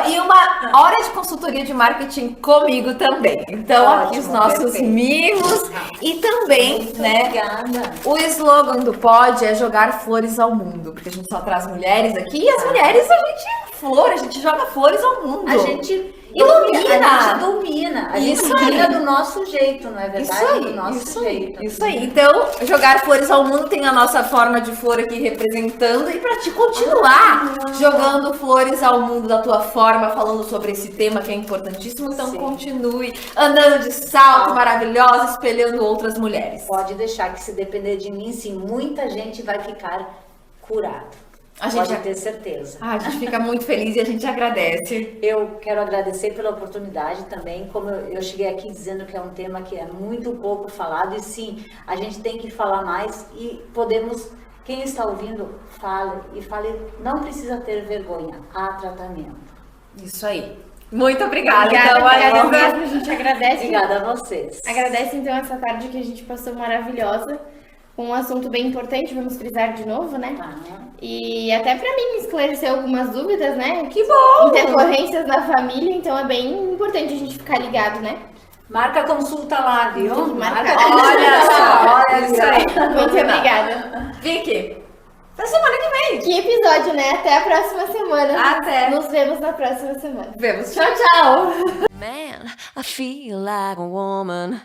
E uma hora de consultoria de marketing comigo também. Então, aqui os nossos mimos. E também, né? Obrigada. O slogan do Pod é jogar flores ao mundo, porque a gente só traz mulheres aqui e as mulheres a gente joga flores ao mundo. A gente domina. A gente Isso domina aí. do nosso jeito, não é verdade? Do nosso jeito. Isso aí. Então, jogar flores ao mundo tem a nossa forma de flor aqui representando. E para te continuar jogando flores ao mundo da tua forma, falando sobre esse tema que é importantíssimo, então continue andando de salto maravilhosa, espelhando outras mulheres. Pode deixar que, se depender de mim, sim, muita gente vai ficar curada. Pode ter certeza. A gente fica muito feliz e a gente agradece. Eu quero agradecer pela oportunidade também, como eu cheguei aqui dizendo que é um tema que é muito pouco falado, e sim, a gente tem que falar mais e podemos, quem está ouvindo, fale, não precisa ter vergonha, há tratamento. Isso aí. Muito obrigada. Obrigada mesmo, a gente agradece. Obrigada a vocês. Agradece, então, essa tarde que a gente passou maravilhosa. com um assunto bem importante, vamos frisar de novo, né? Tá. E até pra mim esclareceu algumas dúvidas, né? Que bom! Intercorrências na família, então é bem importante a gente ficar ligado, né? Marca a consulta lá, viu? Tem que marcar. Olha só, olha isso aí. Muito obrigada. Vicky, até semana que vem. Que episódio, né? Até a próxima semana. Até. Nos vemos na próxima semana. Vemos. Tchau, tchau. Man, I feel like a woman.